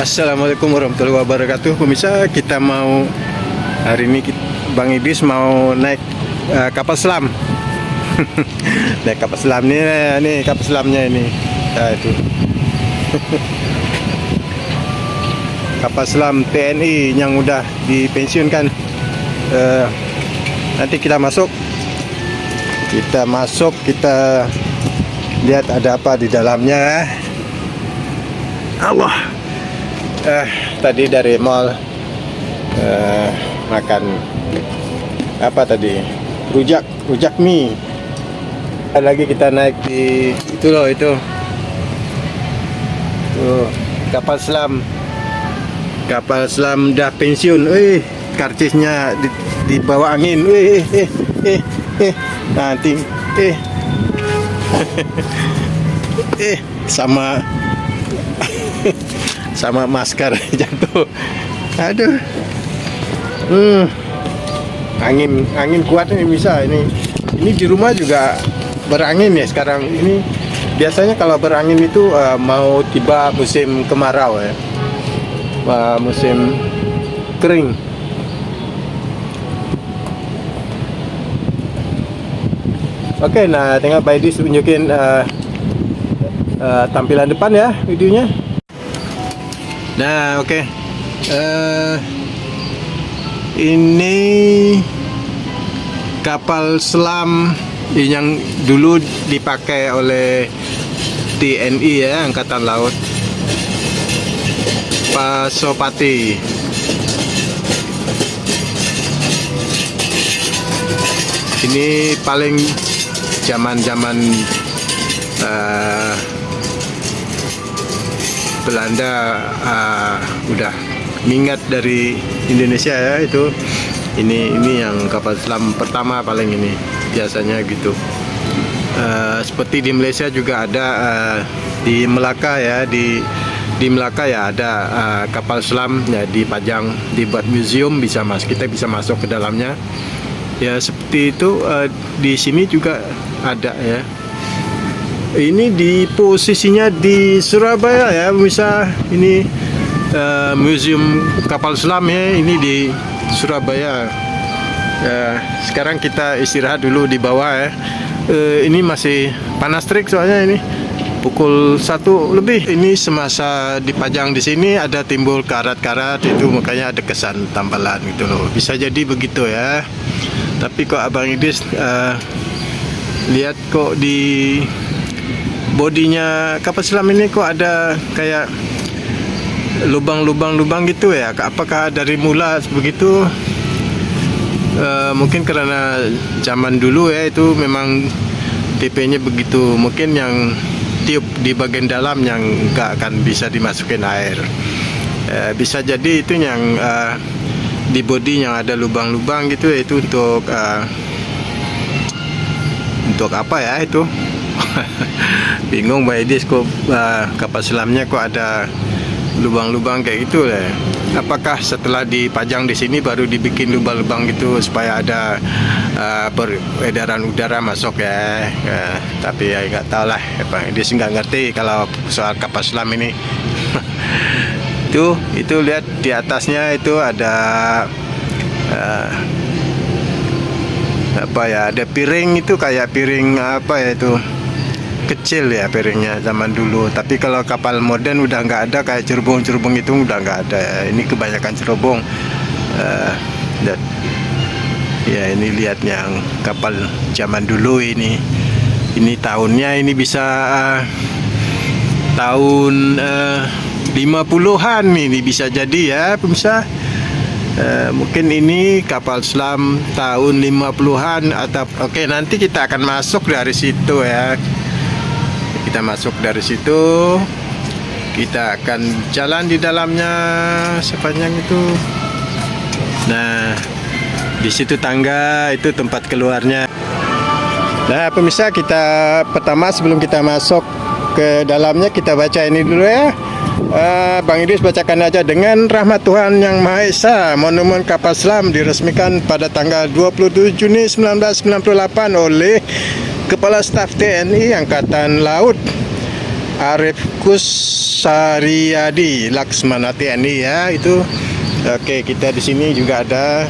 Assalamualaikum warahmatullahi wabarakatuh. Pemirsa, kita mau hari ini Bang Idris mau naik kapal selam. Naik kapal selam nih kapal selamnya ini. Nah, itu. Kapal selam TNI yang udah dipensiunkan. Nanti kita masuk. Kita lihat ada apa di dalamnya. Allah. Tadi dari mall makan apa tadi, rujak mie. Lagi kita naik di itu loh, itu tuh, kapal selam udah pensiun. Karcisnya di bawah angin. Nanti sama masker jatuh. Aduh. Angin kuat ini bisa ini di rumah juga berangin ya sekarang ini. Biasanya kalau berangin itu mau tiba musim kemarau ya, musim kering. Oke, nah tinggal Pak Idris tunjukin tampilan depan ya videonya. Nah, oke. Ini kapal selam yang dulu dipakai oleh TNI ya, Angkatan Laut, Pasopati. Ini paling zaman Belanda udah mingat dari Indonesia ya, itu ini yang kapal selam pertama paling ini biasanya gitu. Seperti di Malaysia juga ada, di Melaka ya, di Melaka ya ada kapal selam ya, dipajang, dibuat museum, kita bisa masuk ke dalamnya ya, seperti itu. Di sini juga ada ya. Ini di posisinya di Surabaya ya, bisa ini museum kapal selam ya, ini di Surabaya. Sekarang kita istirahat dulu di bawah ya. Ini masih panas terik soalnya ini pukul 1 lebih. Ini semasa dipajang di sini ada timbul karat-karat itu, makanya ada kesan tambalan gitu loh. Bisa jadi begitu ya. Tapi kok Abang Idris lihat kok di bodinya kapal selam ini kok ada kayak lubang gitu ya. Apakah dari mula begitu? Mungkin karena zaman dulu ya, itu memang tipe-nya begitu. Mungkin yang tiup di bagian dalam yang nggak akan bisa dimasukin air. Bisa jadi itu yang di bodi yang ada lubang-lubang gitu ya, itu untuk apa ya itu? Bingung Mbak Idris kok kapal selamnya kok ada lubang-lubang kayak gitu ya. Apakah setelah dipajang di sini baru dibikin lubang-lubang gitu supaya ada peredaran udara masuk ya. Tapi ya nggak tahu lah, Mbak Idris nggak ngerti kalau soal kapal selam ini. Itu lihat di atasnya itu ada apa ya, ada piring, itu kayak piring apa ya, itu kecil ya piringnya zaman dulu. Tapi kalau kapal modern udah nggak ada, kayak cerobong itu udah nggak ada. Ini kebanyakan cerobong. Dan ya ini lihat yang kapal zaman dulu ini tahunnya ini bisa tahun 50-an ini bisa jadi ya pemirsa. Mungkin ini kapal selam tahun 50-an atau oke, nanti kita akan masuk dari situ ya. Kita masuk dari situ, kita akan jalan di dalamnya sepanjang itu. Nah, di situ tangga, itu tempat keluarnya. Nah, pemirsa, kita pertama sebelum kita masuk ke dalamnya, kita baca ini dulu ya. Bang Idris bacakan aja. Dengan rahmat Tuhan Yang Maha Esa, monumen kapal selam diresmikan pada tanggal 27 Juni 1998 oleh Kepala Staf TNI Angkatan Laut Arif Kusariyadi Laksmana TNI ya itu. Oke, kita di sini juga ada.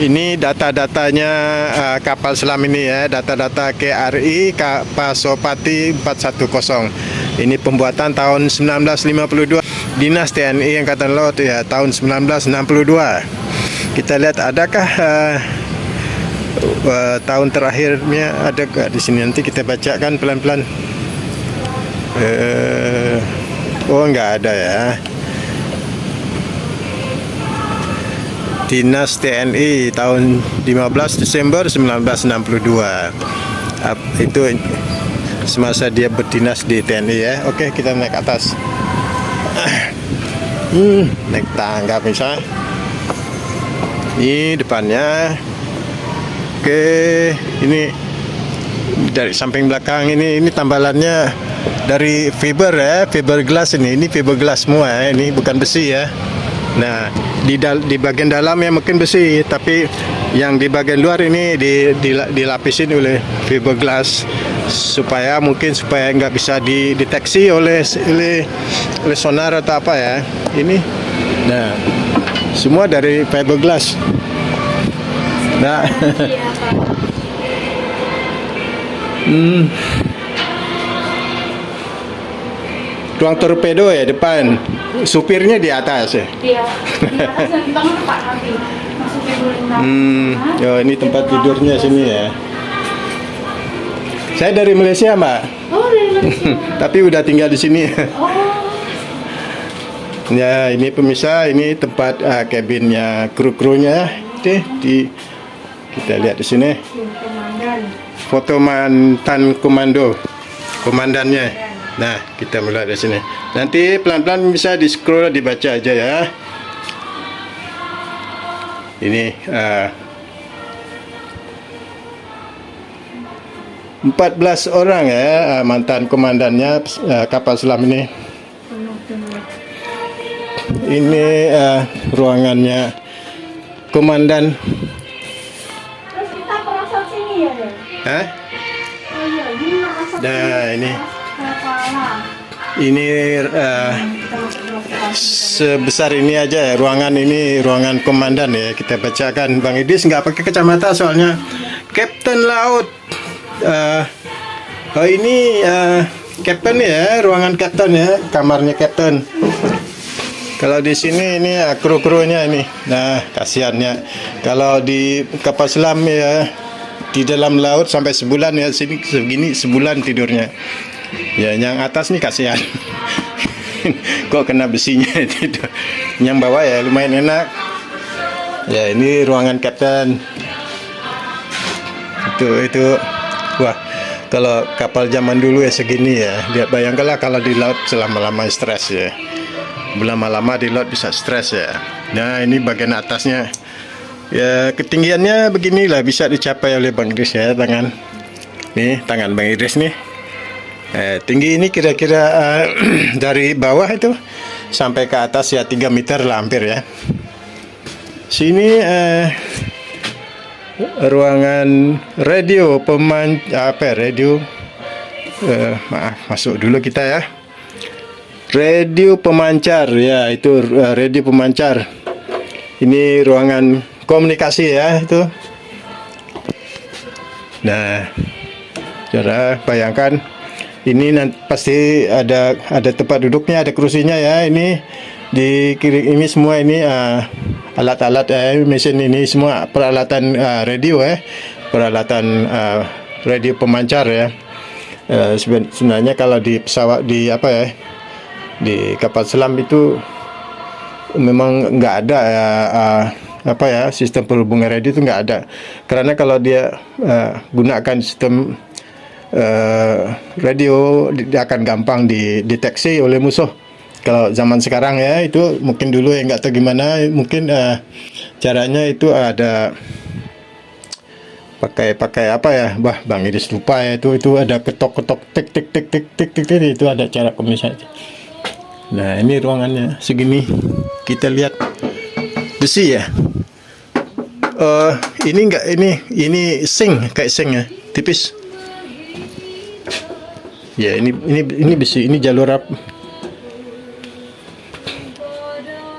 Ini data-datanya kapal selam ini ya, data-data KRI Pasopati 410. Ini pembuatan tahun 1952. Dinas TNI Angkatan Laut ya tahun 1962. Kita lihat adakah tahun terakhirnya ada di sini, nanti kita bacakan pelan-pelan. Oh, enggak ada ya. Dinas TNI tahun 15 Desember 1962. Itu semasa dia berdinas di TNI ya. Oke, kita naik atas. Naik tangga misalnya. Ini depannya. Oke, ini dari samping belakang ini tambalannya dari fiber ya, fiberglass ini fiberglass semua ya, ini bukan besi ya. Nah, di bagian dalam ya mungkin besi, tapi yang di bagian luar ini dilapisin oleh fiberglass supaya nggak bisa dideteksi oleh sonar atau apa ya. Ini, nah semua dari fiberglass. Nah, ruang torpedo ya depan, supirnya di atas ya. Iya, di atas dan di bawah tempat nanti masuknya dulu. Oh, ini tempat tidurnya sini ya. Saya dari Malaysia, Mbak. Oh, dari Malaysia. Tapi udah tinggal di sini. Oh. Ya, ini pemirsa, ini tempat kabinnya kru-krunya. Kita lihat di sini. Komandan. Foto mantan komandannya. Nah, kita mulai dari sini. Nanti pelan-pelan bisa di scroll, dibaca aja ya. Ini 14 orang ya mantan komandannya kapal selam ini. Ini ruangannya komandan. Terus kita perasaan sini ya, Den? Hah? Oh iya, ini perasaan Nah, ini. kepala. Ini sebesar ini aja ya, ruangan ini ruangan komandan ya. Kita bacakan. Bang Idris nggak pakai kacamata soalnya Kapten Laut. Oh, ini Kapten ya, ruangan Kapten ya, kamarnya Kapten. Kalau di sini ini kru-krunya ini. Nah, kasihannya kalau di kapal selam ya di dalam laut sampai sebulan ya, sini segini sebulan tidurnya. Ya, yang atas nih kasihan. Kok kena besinya tidur. Yang bawah ya lumayan enak. Ya, ini ruangan kapten. Itu. Wah, kalau kapal zaman dulu ya segini ya. Lihat, bayangkanlah kalau di laut selama-lama stres ya. Lama-lama di laut bisa stres ya. Nah, ini bagian atasnya. Ya, ketinggiannya beginilah, bisa dicapai oleh Bang Idris ya, tangan. Nih, tangan Bang Idris nih. Tinggi ini kira-kira dari bawah itu sampai ke atas ya 3 meter lah hampir ya. Sini ruangan radio radio. Maaf, masuk dulu kita ya. Radio pemancar ya, itu radio pemancar. Ini ruangan komunikasi ya itu. Nah, saudara bayangkan ini nanti pasti ada tempat duduknya, ada kursinya ya. Ini di kiri ini semua ini alat-alat mesin ini semua peralatan radio ya, peralatan radio pemancar ya. Sebenarnya kalau di pesawat di di kapal selam itu memang nggak ada sistem perhubungan radio itu nggak ada, karena kalau dia gunakan sistem radio dia akan gampang dideteksi oleh musuh. Kalau zaman sekarang ya itu mungkin dulu ya nggak tahu gimana, mungkin caranya itu ada pakai Bang Idris lupa ya, itu ada ketok tik itu ada cara komunikasi. Nah, ini ruangannya segini, kita lihat besi ya. Ini enggak, ini kayak sink ya, tipis. Ya, ini besi, ini jalur up.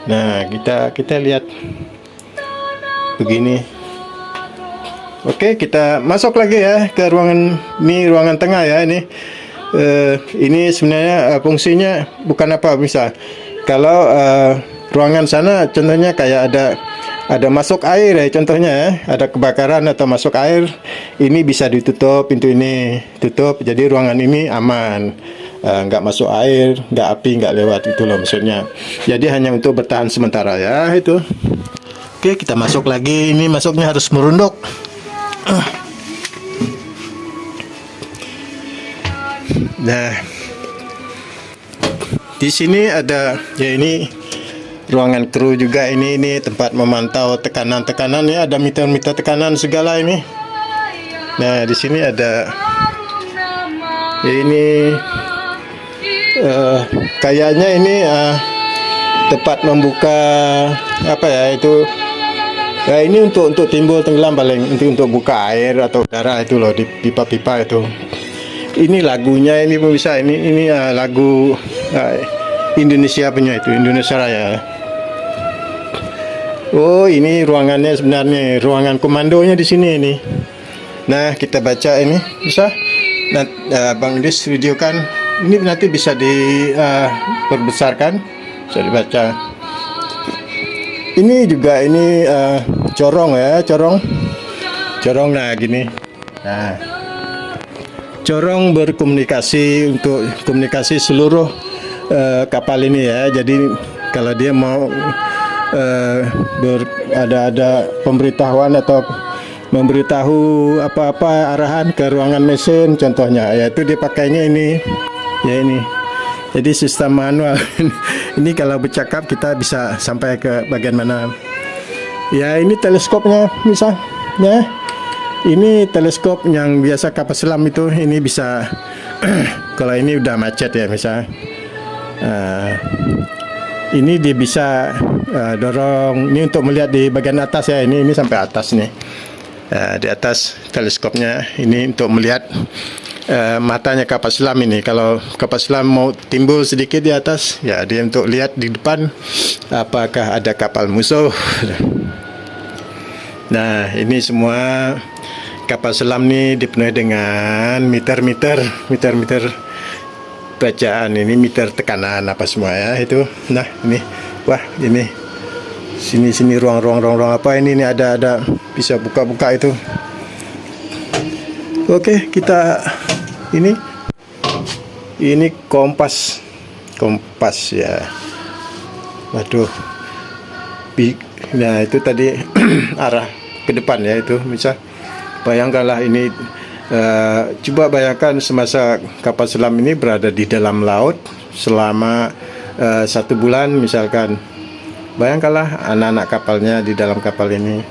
Nah, kita lihat begini. Oke, kita masuk lagi ya ke ruangan ini, ruangan tengah ya ini. Ini sebenarnya fungsinya bukan apa, bisa kalau ruangan sana contohnya kayak ada masuk air ya, contohnya ya, ada kebakaran atau masuk air, ini bisa ditutup, pintu ini tutup, jadi ruangan ini aman, nggak masuk air, nggak api nggak lewat, itu loh maksudnya. Jadi hanya untuk bertahan sementara ya itu. Oke, kita masuk lagi, ini masuknya harus merunduk. Nah, di sini ada ya, ini ruangan kru juga, ini tempat memantau tekanan ya, ada meter tekanan segala ini. Nah, di sini ada ya, ini kayaknya ini tempat membuka apa ya itu. Ya, ini untuk timbul tenggelam paling, untuk buka air atau udara itu loh, di pipa-pipa itu. Ini lagunya ini bisa, ini lagu Indonesia punya itu, Indonesia Raya. Oh, ini ruangannya sebenarnya, ruangan komandonya di sini ini. Nah, kita baca ini bisa. Nah, Bang Dis videokan. Ini nanti bisa diperbesarkan, bisa dibaca. Ini juga ini corong ya, corong. Nah, gini. Nah, corong berkomunikasi untuk komunikasi seluruh kapal ini ya. Jadi kalau dia mau ada pemberitahuan atau memberitahu apa-apa arahan ke ruangan mesin contohnya, yaitu dia pakainya ini ya, ini. Jadi sistem manual. Ini kalau bercakap kita bisa sampai ke bagian mana. Ya, ini teleskopnya misalnya. Ini teleskop yang biasa kapal selam itu, ini bisa kalau ini udah macet ya misal. Ini dia bisa dorong. Ini untuk melihat di bagian atas ya. Ini sampai atas nih. Di atas teleskopnya ini untuk melihat matanya kapal selam ini. Kalau kapal selam mau timbul sedikit di atas, ya dia untuk lihat di depan apakah ada kapal musuh. Nah, ini semua kapal selam ini dipenuhi dengan meter bacaan, ini meter tekanan apa semua ya itu. Nah, ini wah, ini sini ruang apa ini ada bisa buka itu. Oke, kita ini kompas ya. Waduh, nah itu tadi arah ke depan ya, itu bisa bayangkanlah ini. Coba bayangkan semasa kapal selam ini berada di dalam laut selama 1 bulan misalkan. Bayangkanlah anak-anak kapalnya di dalam kapal ini.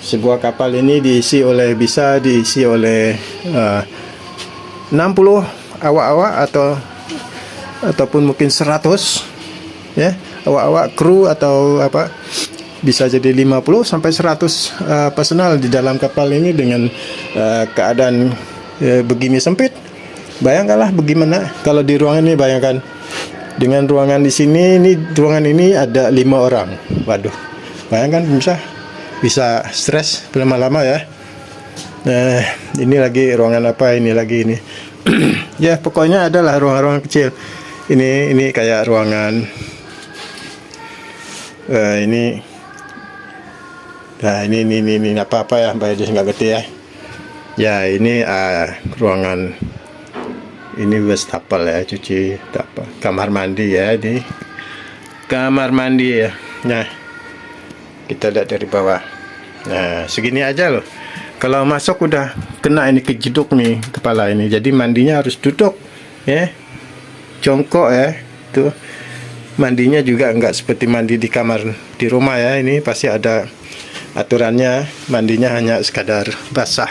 Sebuah kapal ini bisa diisi oleh 60 awak-awak ataupun mungkin 100 ya, awak-awak kru atau apa, bisa jadi 50 sampai 100 personal di dalam kapal ini dengan keadaan begini sempit. Bayangkanlah bagaimana kalau di ruangan ini, bayangkan dengan ruangan di sini, ruangan ini ada 5 orang. Waduh, bayangkan bisa stres lama-lama ya. Nah, ini lagi ruangan apa ini lagi ini. Ya, pokoknya adalah ruangan-ruangan kecil. Ini kayak ruangan ini. Nah, ini apa ya, Mbak Edi nggak ngerti ya. Ya, ini ruangan ini wastafel ya, cuci apa, kamar mandi ya, di kamar mandi ya. Nah, kita lihat dari bawah. Nah, segini aja loh. Kalau masuk udah kena ini kejeduk nih kepala ini. Jadi mandinya harus duduk ya, jongkok ya. Tuh, mandinya juga enggak seperti mandi di kamar di rumah ya. Ini pasti ada aturannya, mandinya hanya sekadar basah.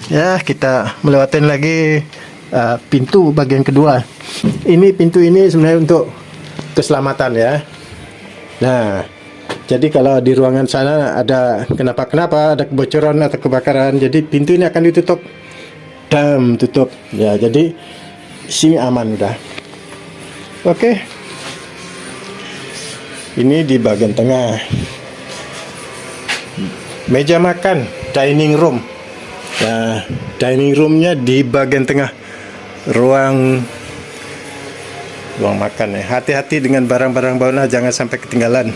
Ya, kita melewatin lagi pintu bagian kedua. Ini pintu ini sebenarnya untuk keselamatan ya. Nah, jadi kalau di ruangan sana ada kenapa ada kebocoran atau kebakaran, jadi pintu ini akan ditutup dam, tutup. Ya, jadi sini aman udah. Oke. Ini di bagian tengah. Meja makan, dining room. Nah, dining roomnya di bagian tengah. Ruang makan ya. Hati-hati dengan barang-barang bawah, jangan sampai ketinggalan.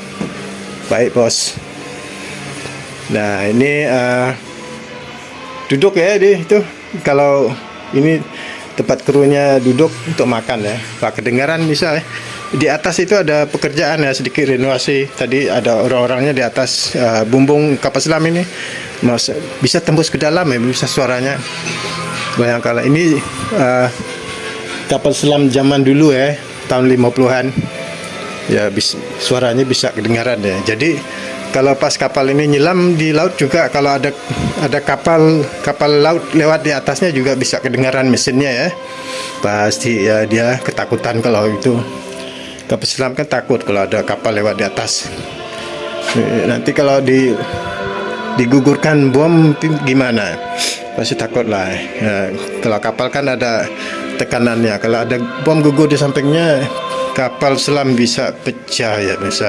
Baik, bos. Nah, ini duduk ya di itu. Kalau ini tempat krunya duduk untuk makan ya. Pak, kedengaran bisa ya. Di atas itu ada pekerjaan ya, sedikit renovasi. Tadi ada orang-orangnya di atas. Bumbung kapal selam ini bisa tembus ke dalam ya, bisa suaranya. Bayangkanlah ini kapal selam zaman dulu ya, tahun 50-an. Ya, suaranya bisa kedengaran ya. Jadi kalau pas kapal ini nyelam di laut juga, kalau ada kapal laut lewat di atasnya juga bisa kedengaran mesinnya ya. Pasti ya dia ketakutan kalau itu. Kapal selam kan takut kalau ada kapal lewat di atas. Nanti kalau digugurkan bom gimana? Pasti takut lah. Ya, kalau kapal kan ada tekanannya. Kalau ada bom gugur di sampingnya, kapal selam bisa pecah ya, bisa.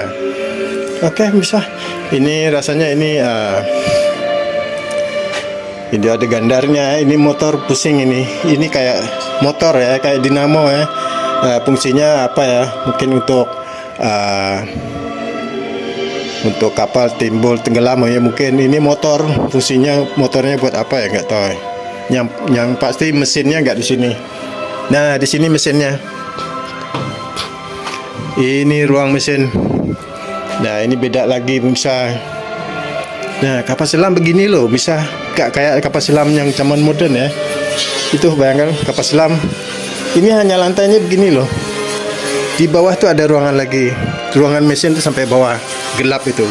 Oke, bisa. Ini rasanya ini ada gandarnya. Ini motor pusing ini. Ini kayak motor ya, kayak dinamo ya. Fungsinya apa ya? Mungkin untuk kapal timbul tenggelam ya, mungkin ini motor. Fungsinya motornya buat apa ya, nggak tahu. Yang pasti mesinnya nggak di sini. Nah, di sini mesinnya. Ini ruang mesin. Nah, ini beda lagi bisa. Nah, kapal selam begini loh, bisa kayak kapal selam yang zaman modern ya. Itu bayangkan kapal selam. Ini hanya lantainya begini loh. Di bawah tuh ada ruangan lagi. Ruangan mesin tuh sampai bawah, gelap itu.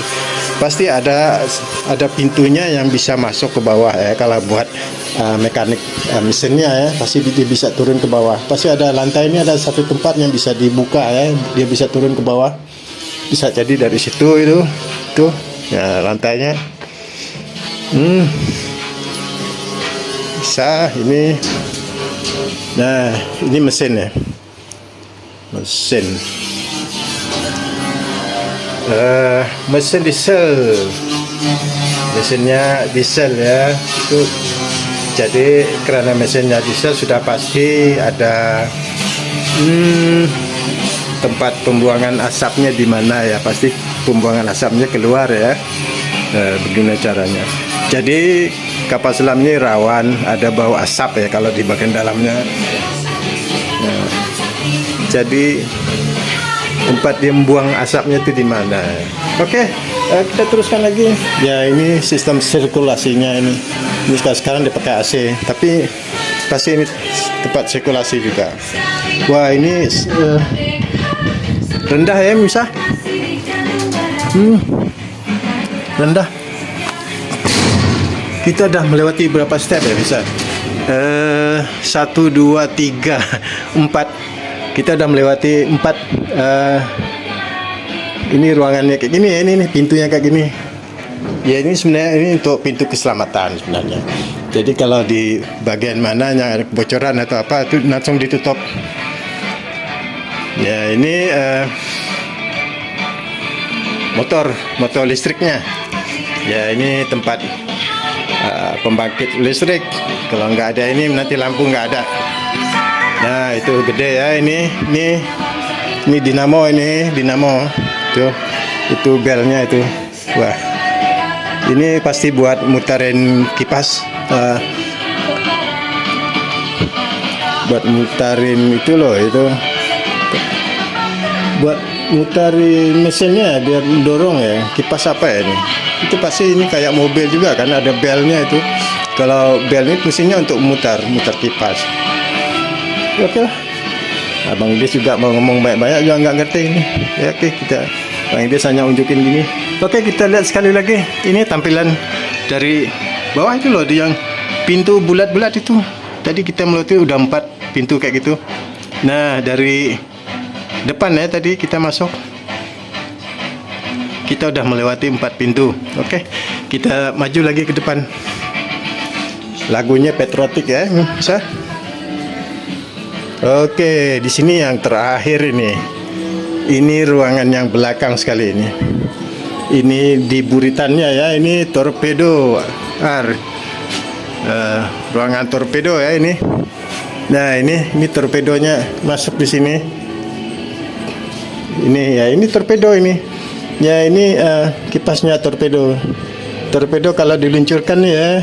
Pasti ada pintunya yang bisa masuk ke bawah ya. Kalau buat mekanik mesinnya ya, pasti dia bisa turun ke bawah. Pasti ada lantai ini, ada satu tempat yang bisa dibuka ya. Dia bisa turun ke bawah. Bisa jadi dari situ itu tuh ya lantainya. Bisa ini. Nah, ini mesin ya. Mesin diesel. Mesinnya diesel ya. Itu jadi karena mesinnya diesel sudah pasti ada tempat pembuangan asapnya di mana ya, pasti pembuangan asapnya keluar ya. Begini caranya. Jadi kapal selam ini rawan ada bau asap ya kalau di bagian dalamnya. Nah, jadi tempat dia membuang asapnya itu di mana? Oke, kita teruskan lagi. Ya, ini sistem sirkulasinya ini. Ini sekarang dipakai AC, tapi pasti ini tempat sirkulasi juga. Wah, ini rendah ya, bisa. Rendah. Kita udah melewati berapa step ya, bisa? 1, 2, 3, 4. Kita udah melewati 4. Ini ruangannya kayak gini ya, ini pintunya kayak gini. Ya, ini sebenarnya ini untuk pintu keselamatan sebenarnya. Jadi kalau di bagian mana yang ada kebocoran atau apa itu langsung ditutup. Ya, ini motor listriknya. Ya, ini tempat pembangkit listrik. Kalau nggak ada ini nanti lampu nggak ada. Nah, itu gede ya, ini dinamo, itu belnya itu. Wah, ini pasti buat muterin kipas, buat muterin itu loh, itu buat muterin mesinnya biar dorong ya, kipas apa ya ini. Itu pasti ini kayak mobil juga kan, ada belnya itu. Kalau bel ini fungsinya untuk mutar kipas. Oke lah. Abang Idris juga mau ngomong banyak-banyak juga nggak ngerti ini. Ya, oke, Bang Idris hanya unjukin gini. Oke, kita lihat sekali lagi. Ini tampilan dari bawah itu loh, di yang pintu bulat-bulat itu. Tadi kita melewati udah 4 pintu kayak gitu. Nah, dari depan ya tadi kita masuk. Kita udah melewati 4 pintu. Oke, kita maju lagi ke depan. lagunya patriotik ya, bisa. Oke, di sini yang terakhir ini. Ini ruangan yang belakang sekali ini. Ini di buritannya ya, ini torpedo. Ruangan torpedo ya ini. Nah, ini torpedonya masuk di sini. Ini ya, ini torpedo ini. Ya, ini kipasnya torpedo. Torpedo kalau diluncurkan ya,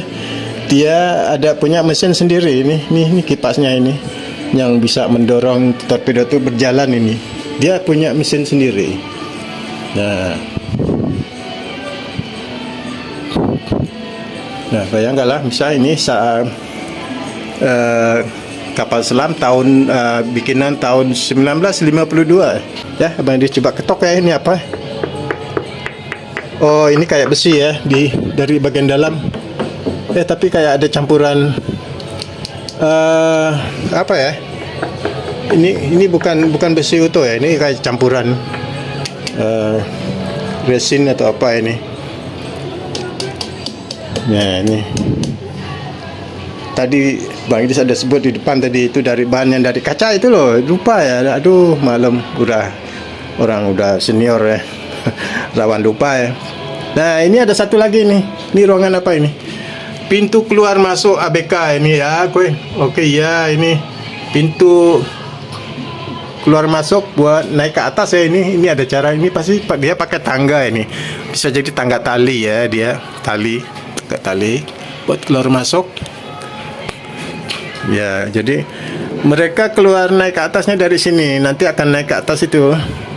dia ada punya mesin sendiri ini kipasnya ini yang bisa mendorong torpedo itu berjalan ini. Dia punya mesin sendiri. Nah, bayangkanlah bisa ini saat kapal selam tahun bikinan tahun 1952. Ya, Abang Idris coba ketok ya, ini apa? Oh, ini kayak besi ya dari bagian dalam. Tapi kayak ada campuran apa ya? Ini bukan besi utuh ya, ini kayak campuran resin atau apa ini. Nah, ini tadi Bang Idris ada sebut di depan tadi itu dari bahan yang dari kaca itu loh, lupa ya. Aduh, malam orang udah senior ya. Rawan lupa ya. Nah, ini ada satu lagi nih. Ini ruangan apa ini? Pintu keluar masuk ABK ini ya, Oke ya, ini pintu keluar masuk buat naik ke atas ya ini. Ini ada cara, ini pasti dia pakai tangga ini. Bisa jadi tangga tali ya, dia tali buat keluar masuk. Ya, jadi mereka keluar naik ke atasnya dari sini. Nanti akan naik ke atas itu.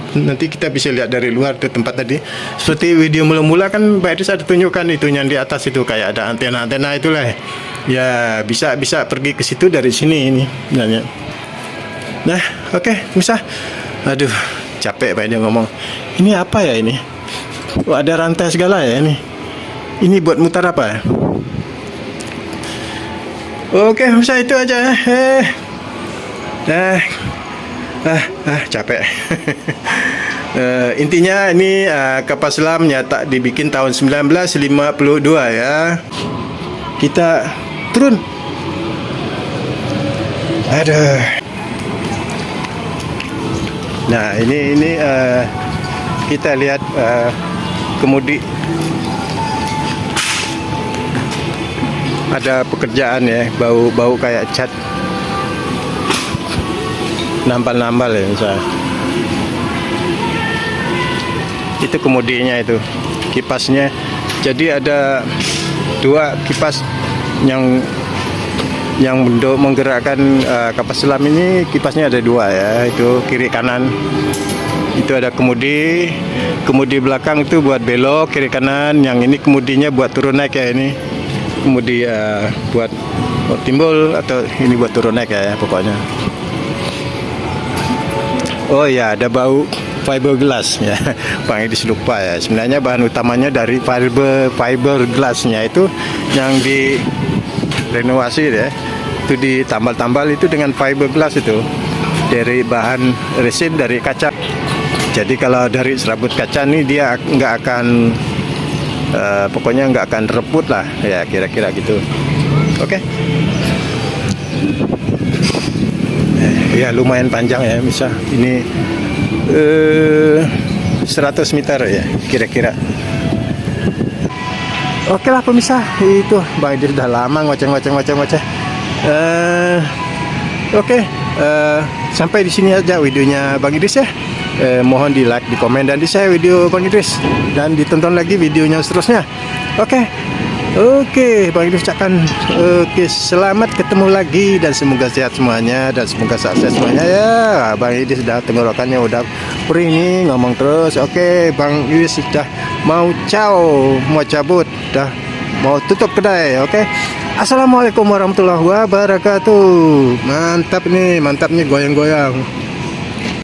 Nanti kita bisa lihat dari luar tuh tempat tadi. Seperti video mula-mula kan Pak Idris ada tunjukkan itu yang di atas itu kayak ada antena-antena itulah. Ya, bisa pergi ke situ dari sini ini sebenarnya. Nah, oke, bisa. Aduh, capek Pak dia ngomong. Ini apa ya ini? Oh, ada rantai segala ya ini. Ini buat mutar apa ya? Oke, bisa itu aja. Capek. Intinya ini kapal selam nyata dibikin tahun 1952 ya. Kita turun. Aduh. Nah, ini kita lihat kemudi. Ada pekerjaan ya, bau kayak cat. Nambal-nambal ya misalnya. Itu kemudinya itu kipasnya. Jadi ada dua kipas yang menggerakkan kapal selam ini. Kipasnya ada dua ya, itu kiri kanan. Itu ada kemudi belakang itu buat belok kiri kanan. Yang ini kemudinya buat turun naik ya ini. Kemudi buat timbul atau ini buat turun naik ya pokoknya. Oh ya, ada bau fiberglass ya. Bang Idris lupa ya. Sebenarnya bahan utamanya dari fiberglassnya itu yang direnovasi ya. Itu ditambal-tambal itu dengan fiberglass itu. Dari bahan resin dari kaca. Jadi kalau dari serabut kaca nih dia nggak akan pokoknya nggak akan rebut lah ya, kira-kira gitu. Oke. Ya lumayan panjang ya, bisa ini 100 meter ya kira-kira. Oke lah pemirsa, itu Bang Idris udah lama ngoceh. Oke, sampai di sini aja videonya Bang Idris ya. Mohon di like, di komen, dan di share video Bang Idris, dan ditonton lagi videonya seterusnya. Oke, Bang Idris ucapkan selamat ketemu lagi, dan semoga sehat semuanya, dan semoga sukses semuanya ya. Bang Idris sudah tenggorokannya udah perih nih ngomong terus. Oke, Bang Idris sudah mau cabut, dah mau tutup kedai. Oke. Assalamualaikum warahmatullahi wabarakatuh. Mantap nih goyang-goyang.